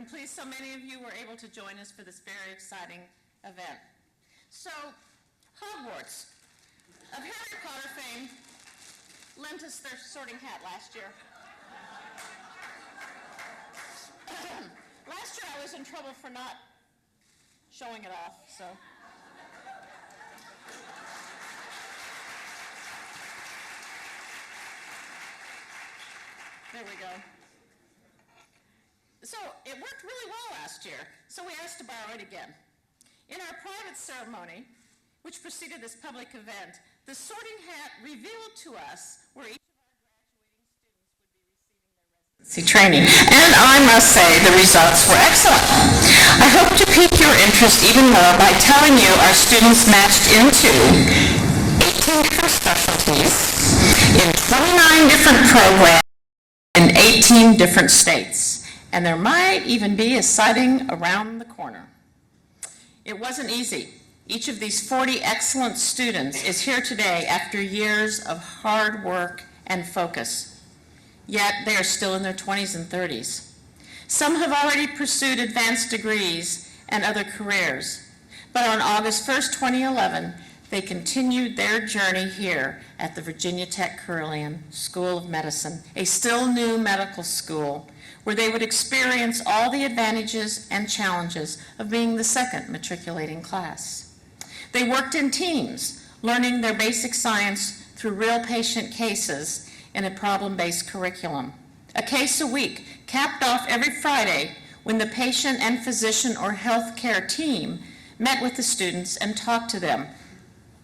I'm pleased so many of you were able to join us for this very exciting event. So, Hogwarts, of Harry Potter fame, lent us their sorting hat last year. Last year I was in trouble for not showing it off, so. There we go. So it worked really well last year, so we asked to borrow it again. In our private ceremony, which preceded this public event, the sorting hat revealed to us where each of our graduating students would be receiving their residency training, and I must say the results were excellent. I hope to pique your interest even more by telling you our students matched into 18 different specialties in 29 different programs in 18 different states. And there might even be a sighting around the corner. It wasn't easy. Each of these 40 excellent students is here today after years of hard work and focus. Yet they are still in their 20s and 30s. Some have already pursued advanced degrees and other careers. But on August 1st, 2011, they continued their journey here at the Virginia Tech Carilion School of Medicine, a still new medical school where they would experience all the advantages and challenges of being the second matriculating class. They worked in teams, learning their basic science through real patient cases in a problem-based curriculum. A case a week, capped off every Friday when the patient and physician or healthcare team met with the students and talked to them.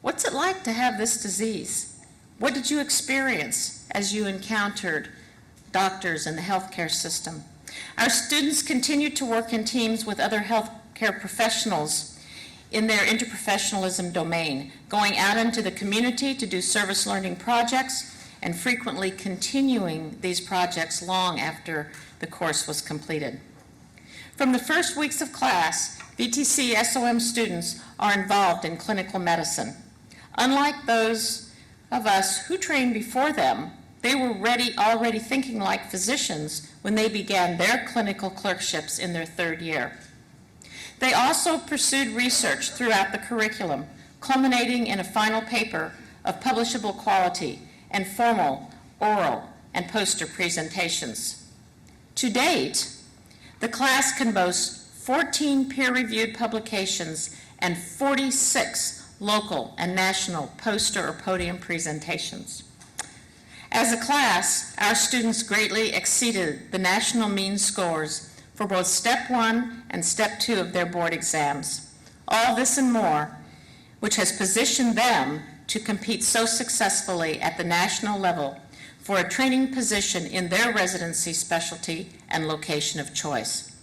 What's it like to have this disease? What did you experience as you encountered doctors in the healthcare system? Our students continued to work in teams with other healthcare professionals in their interprofessionalism domain, going out into the community to do service learning projects and frequently continuing these projects long after the course was completed. From the first weeks of class, VTCSOM students are involved in clinical medicine. Unlike those of us who trained before them, they were already thinking like physicians when they began their clinical clerkships in their third year. They also pursued research throughout the curriculum, culminating in a final paper of publishable quality and formal, oral, and poster presentations. To date, the class can boast 14 peer-reviewed publications and 46 local and national poster or podium presentations. As a class, our students greatly exceeded the national mean scores for both Step 1 and Step 2 of their board exams. All this and more, which has positioned them to compete so successfully at the national level for a training position in their residency specialty and location of choice.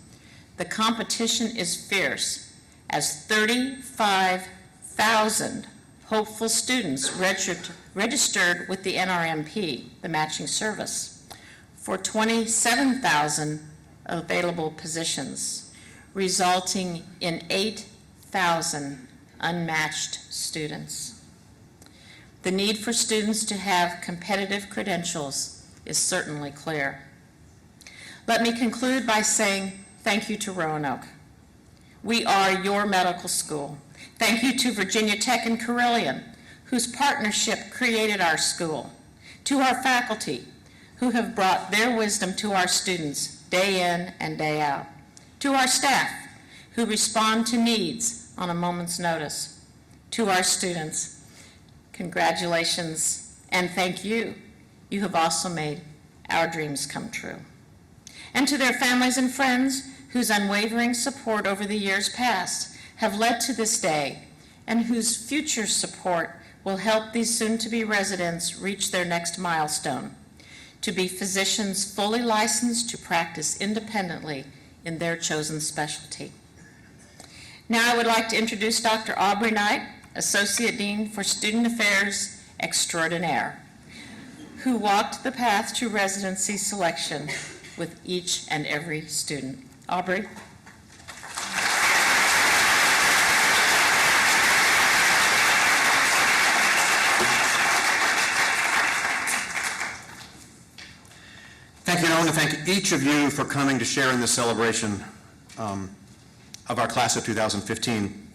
The competition is fierce, as 35,000 hopeful students registered with the NRMP, the matching service, for 27,000 available positions, resulting in 8,000 unmatched students. The need for students to have competitive credentials is certainly clear. Let me conclude by saying thank you to Roanoke. We are your medical school. Thank you to Virginia Tech and Carilion, whose partnership created our school, to our faculty, who have brought their wisdom to our students day in and day out, to our staff, who respond to needs on a moment's notice, to our students, congratulations and thank you. You have also made our dreams come true. And to their families and friends, whose unwavering support over the years past have led to this day, and whose future support will help these soon-to-be residents reach their next milestone, to be physicians fully licensed to practice independently in their chosen specialty. Now I would like to introduce Dr. Aubrey Knight, Associate Dean for Student Affairs Extraordinaire, who walked the path to residency selection with each and every student. Aubrey. Thank you, and I want to thank each of you for coming to share in this celebration of our class of 2015,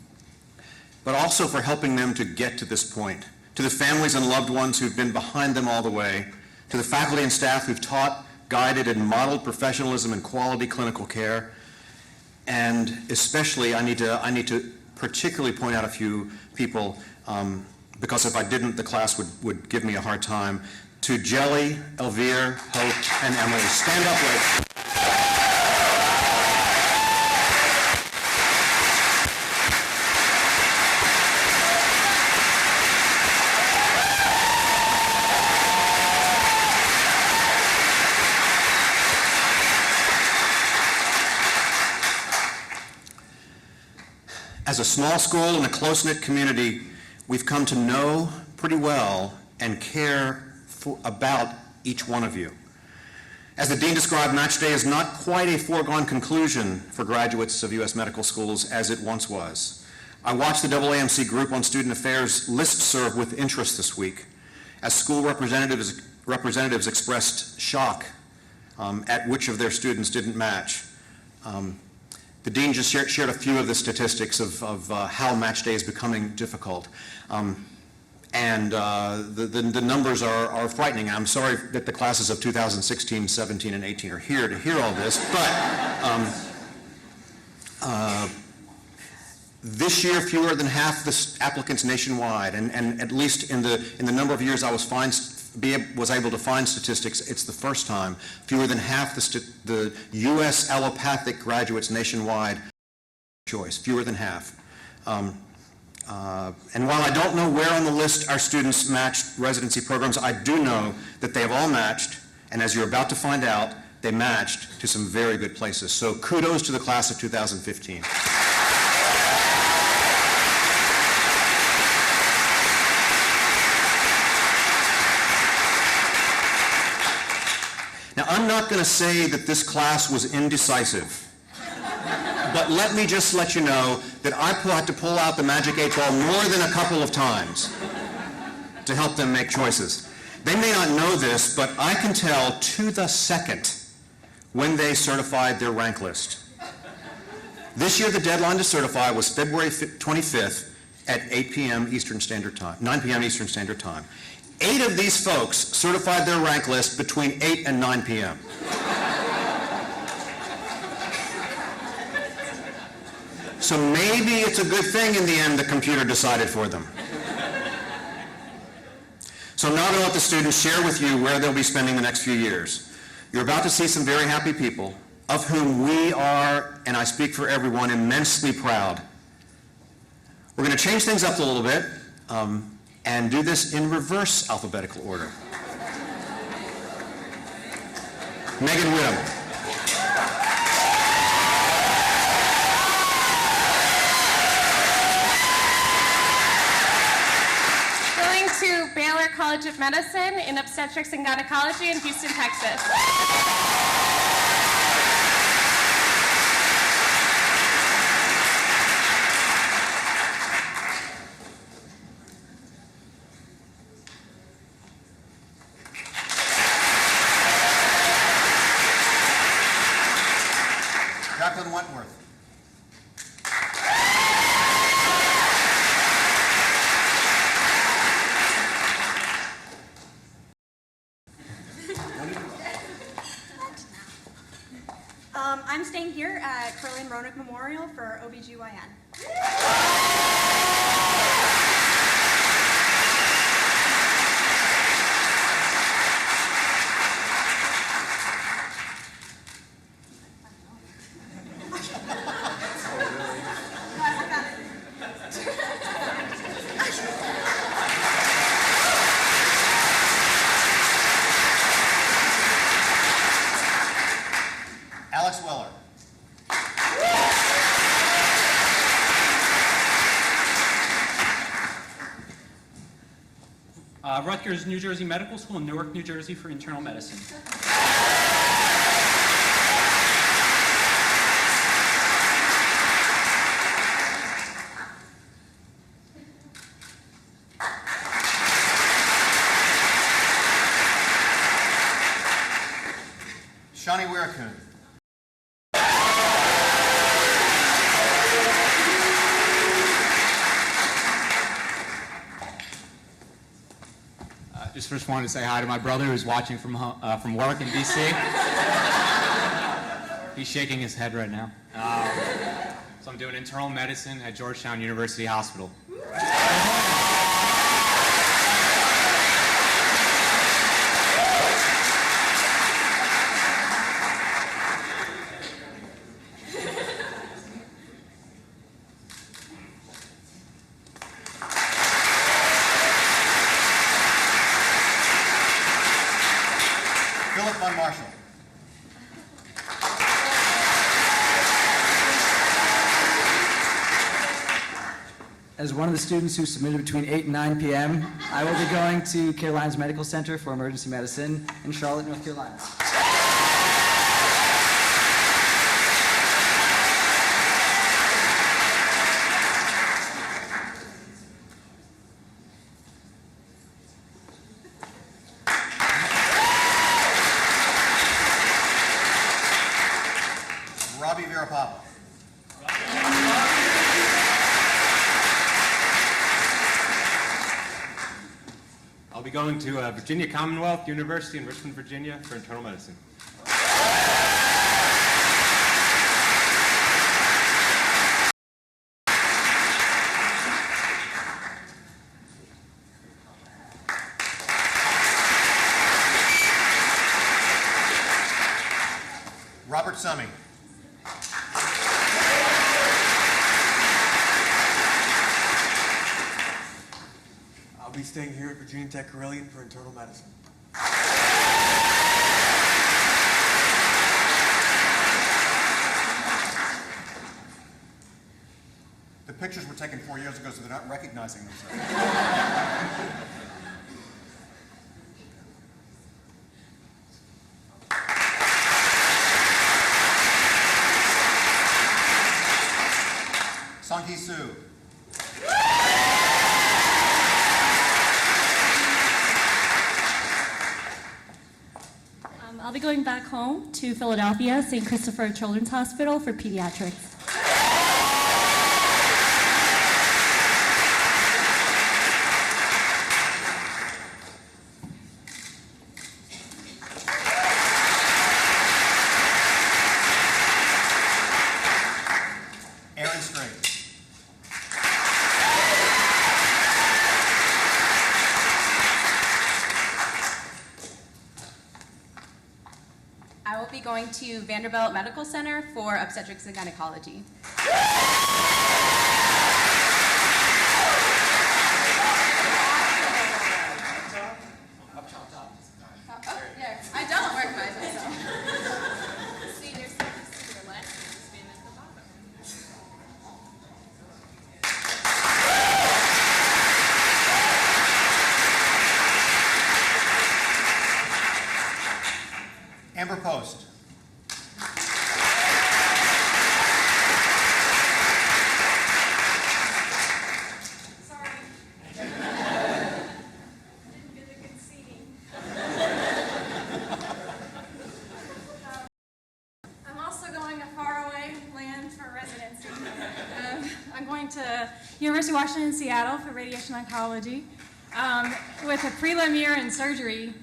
but also for helping them to get to this point. To the families and loved ones who've been behind them all the way, to the faculty and staff who've taught, guided, and modeled professionalism and quality clinical care, and especially I need to particularly point out a few people, because if I didn't, the class would give me a hard time. To Jelly, Elvire, Hope, and Emily. Stand up, ladies. As a small school and a close-knit community, we've come to know pretty well and care about each one of you. As the Dean described, Match Day is not quite a foregone conclusion for graduates of U.S. medical schools as it once was. I watched the AAMC Group on Student Affairs listserv with interest this week as school representatives expressed shock at which of their students didn't match. The Dean just shared a few of the statistics of how Match Day is becoming difficult. The numbers are frightening. I'm sorry that the classes of 2016, 17, and 18 are here to hear all this, but this year fewer than half the applicants nationwide, and at least in the number of years I was able to find statistics, it's the first time fewer than half the U.S. allopathic graduates nationwide choice, fewer than half. And while I don't know where on the list our students matched residency programs, I do know that they have all matched, and as you're about to find out, they matched to some very good places. So kudos to the class of 2015. Now, I'm not going to say that this class was indecisive, but let me just let you know that I had to pull out the magic 8-ball more than a couple of times to help them make choices. They may not know this, but I can tell to the second when they certified their rank list. This year, the deadline to certify was February 25th at 8 p.m. Eastern Standard Time, 9 p.m. Eastern Standard Time. 8 of these folks certified their rank list between 8 and 9 p.m. So maybe it's a good thing in the end the computer decided for them. So now I'm going to let the students share with you where they'll be spending the next few years. You're about to see some very happy people, of whom we are, and I speak for everyone, immensely proud. We're going to change things up a little bit and do this in reverse alphabetical order. Megan Whittam. To Baylor College of Medicine in Obstetrics and Gynecology in Houston, Texas. Jacqueline Wentworth. I'm staying here at Carilion Roanoke Memorial for OBGYN. Alex Weller. Rutgers, New Jersey Medical School in Newark, New Jersey for internal medicine. Shawnee Weircoon. Just first wanted to say hi to my brother who's watching from work in DC. He's shaking his head right now. So I'm doing internal medicine at Georgetown University Hospital. Marshall. As one of the students who submitted between 8 and 9 p.m., I will be going to Carolina's Medical Center for Emergency Medicine in Charlotte, North Carolina. I'll be going to Virginia Commonwealth University in Richmond, Virginia for internal medicine. Robert Summey. I'll be staying here at Virginia Tech Carilion for internal medicine. The pictures were taken 4 years ago, so they're not recognizing themselves. Song-Hee Soo. I'll be going back home to Philadelphia, St. Christopher Children's Hospital for pediatrics. Aaron Strait. I will be going to Vanderbilt Medical Center for obstetrics and gynecology. Oh, yeah. I don't recognize myself. See, there's something to your left, and this man at the bottom. Amber Post. I'm also going a faraway land for residency. I'm going to University of Washington in Seattle for radiation oncology with a prelim year in surgery.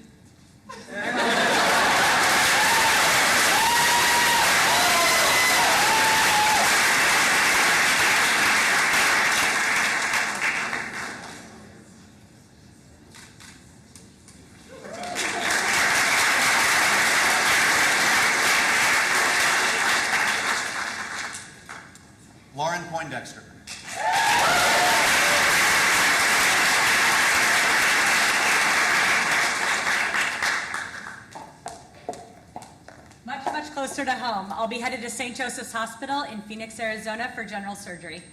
Lauren Poindexter. Much closer to home. I'll be headed to St. Joseph's Hospital in Phoenix, Arizona for general surgery.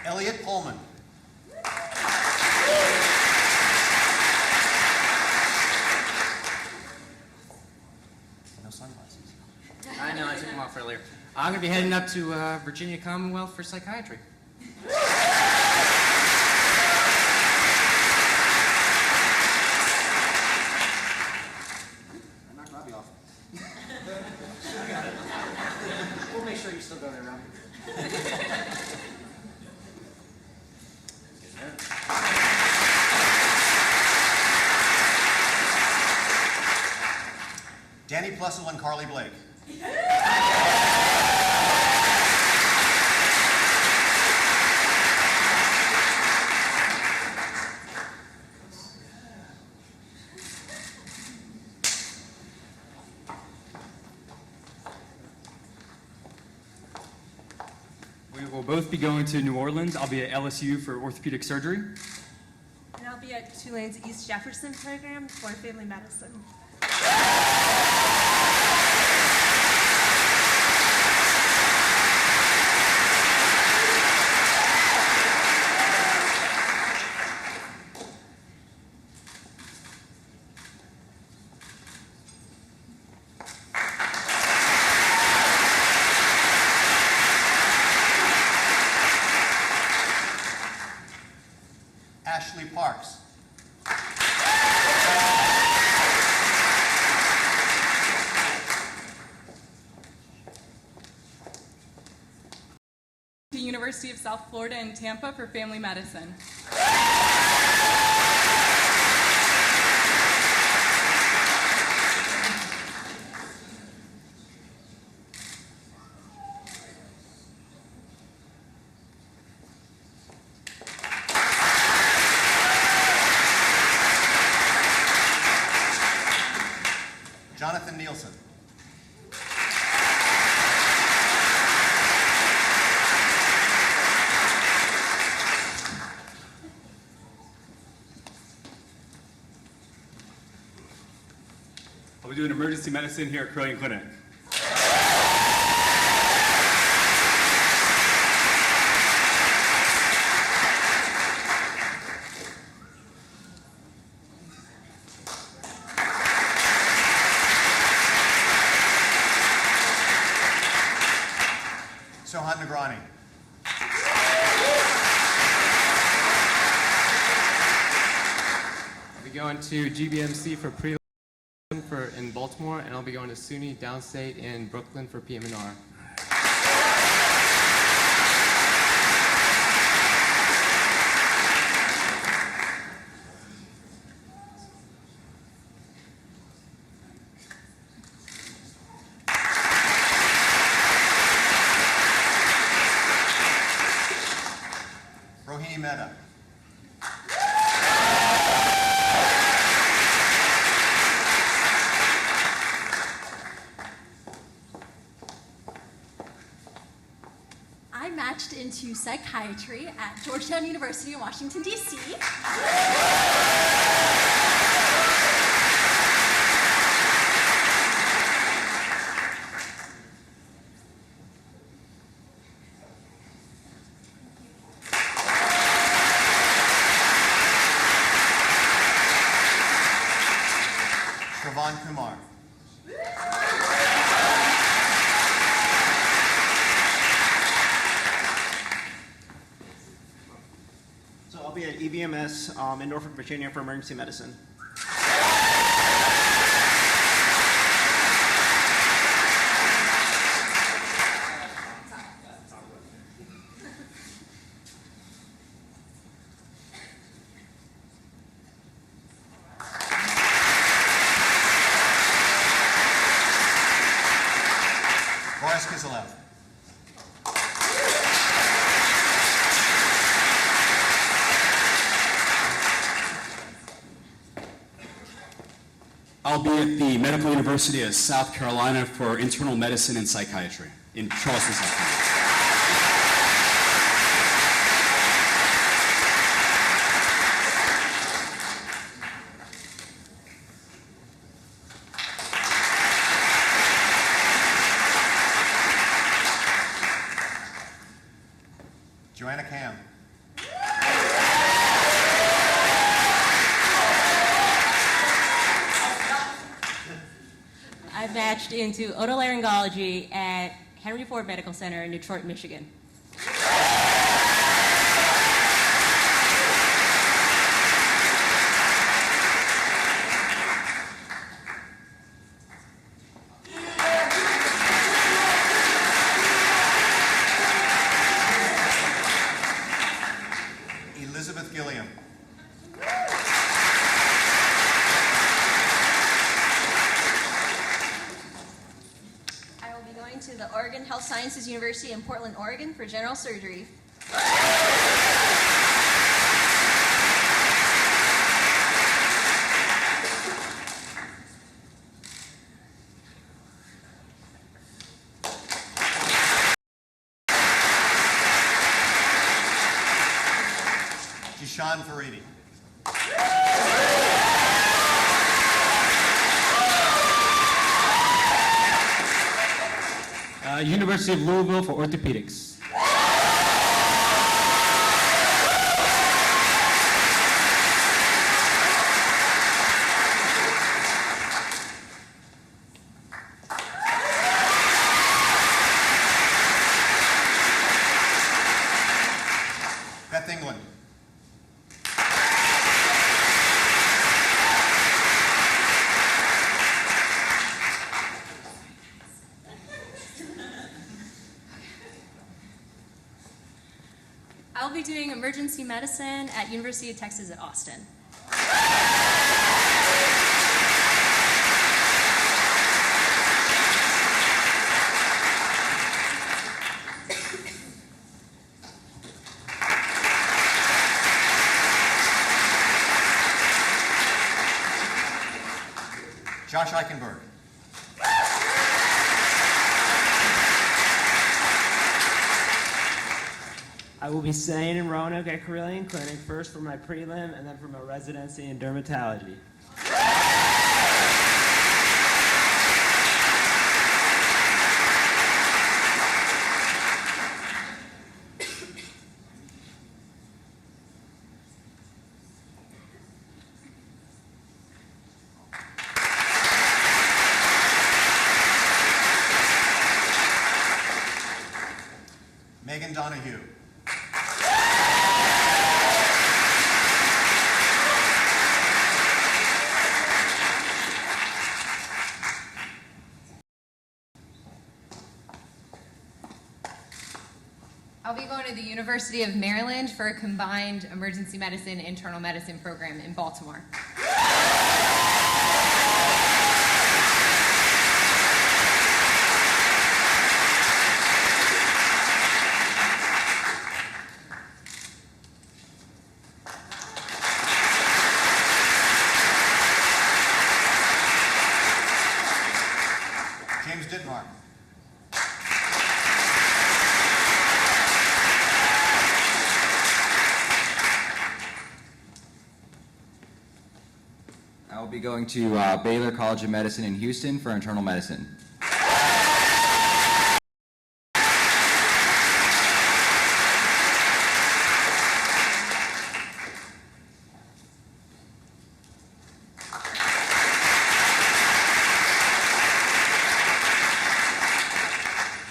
Elliot Pullman. No sunglasses. I know, I took them off earlier. I'm going to be heading up to Virginia Commonwealth for psychiatry. Danny Plessel and Carly Blake. We will both be going to New Orleans. I'll be at LSU for orthopedic surgery. And I'll be at Tulane's East Jefferson program for family medicine. Ashley Parks. To University of South Florida in Tampa for family medicine. Jonathan Nielsen. I'll be doing emergency medicine here at Carilion Clinic. Sohan Nagrani. I'll be going to GBMC for prelim in Baltimore, and I'll be going to SUNY Downstate in Brooklyn for PM&R. Rohini Mehta. I matched into psychiatry at Georgetown University in Washington, D.C. Shravan Kumar. So I'll be at EVMS in Norfolk, Virginia for emergency medicine. Boris Kiselev. I'll be at the Medical University of South Carolina for internal medicine and psychiatry in Charleston, South Carolina. Joanna Cam. I matched into otolaryngology at Henry Ford Medical Center in Detroit, Michigan. Elizabeth Gilliam. Oregon Health Sciences University in Portland, Oregon for general surgery. Jishan Faridi. University of Louisville for orthopedics. Beth England. I'll be doing emergency medicine at University of Texas at Austin. Josh Eichenberg. I will be staying in Roanoke at Carilion Clinic, first for my prelim and then for my residency in dermatology. Megan Donahue. I'll be going to the University of Maryland for a combined emergency medicine, internal medicine program in Baltimore. James Dittmar. I will be going to Baylor College of Medicine in Houston for internal medicine.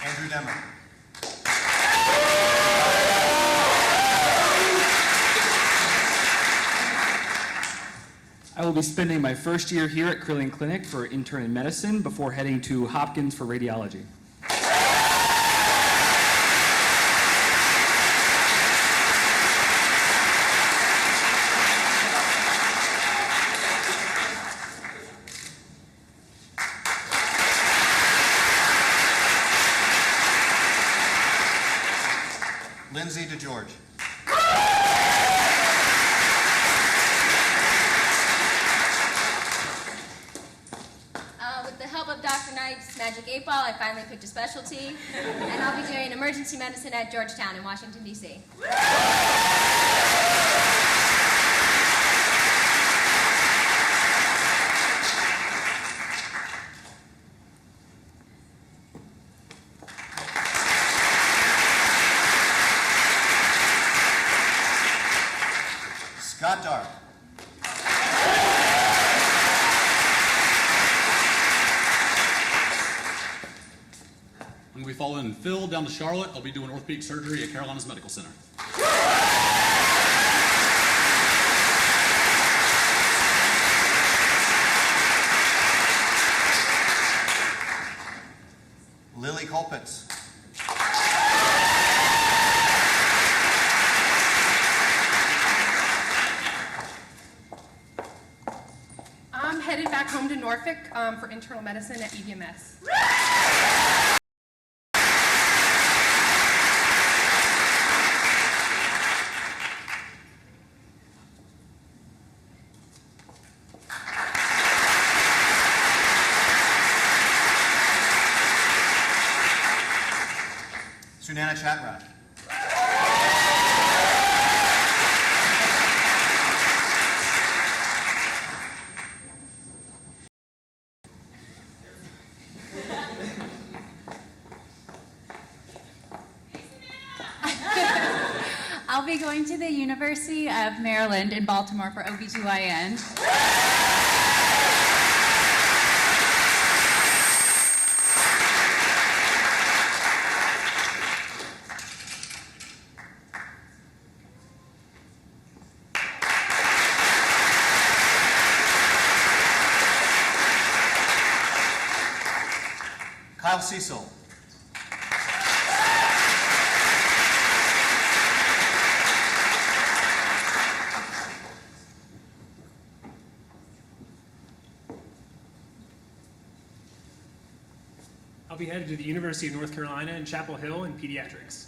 Andrew Demmer. I will be spending my first year here at Carilion Clinic for intern in medicine before heading to Hopkins for radiology. Lindsay DeGeorge. With the help of Dr. Knight's Magic 8-Ball, I finally picked a specialty, and I'll be doing emergency medicine at Georgetown in Washington, D.C. Scott Dark. I'm going to be following Phil down to Charlotte. I'll be doing orthopedic surgery at Carolinas Medical Center. Lily Colpitz. I'm headed back home to Norfolk for internal medicine at EVMS. Anna Chatrath. I'll be going to the University of Maryland in Baltimore for OBGYN. Kyle Cecil. I'll be headed to the University of North Carolina in Chapel Hill in pediatrics.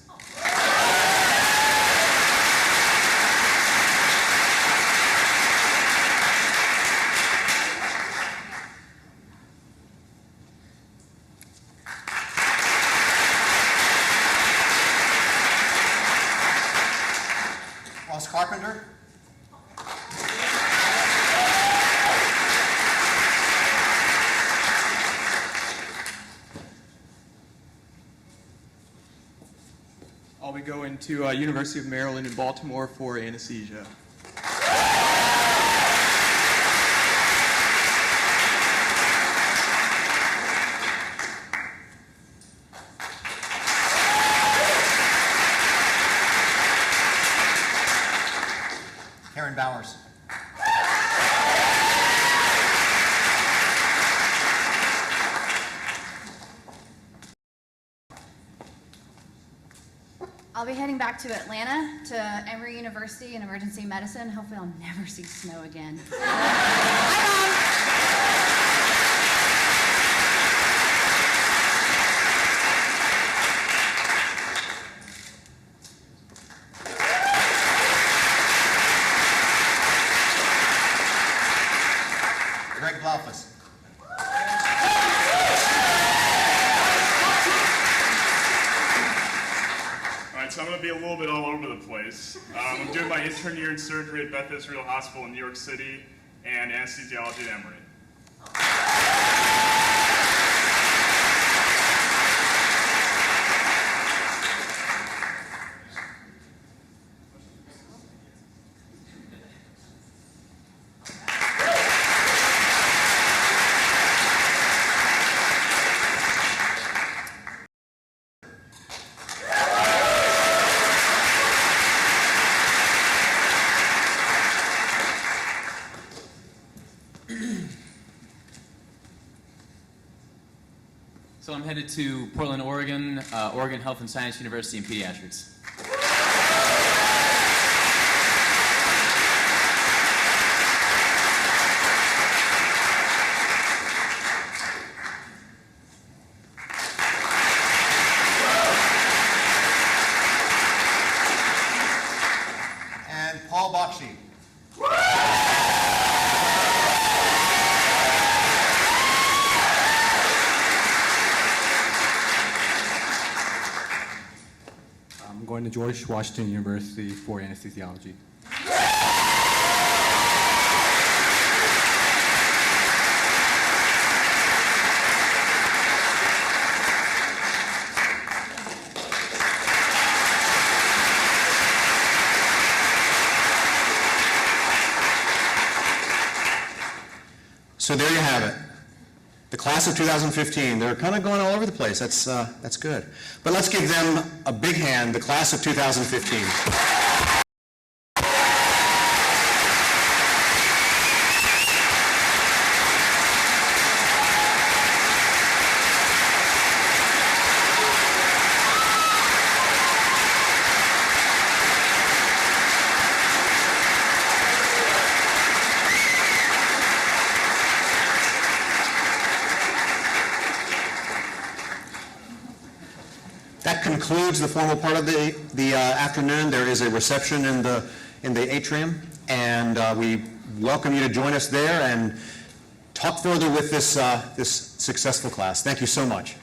Ross Carpenter. I'll be going to University of Maryland in Baltimore for anesthesia. Karen Bowers. I'll be heading back to Atlanta to Emory University in emergency medicine. Hopefully I'll never see snow again. Greg Blaufus. So I'm going to be a little bit all over the place. I'm doing my intern year in surgery at Beth Israel Hospital in New York City and anesthesiology at Emory. So I'm headed to Portland, Oregon, Oregon Health and Science University in pediatrics. And Paul Bakshi. I'm going to George Washington University for anesthesiology. So there you have it. The class of 2015, they're kind of going all over the place. That's good. But let's give them a big hand, the class of 2015. That concludes the formal part of the afternoon. There is a reception in the atrium, and we welcome you to join us there and talk further with this successful class. Thank you so much.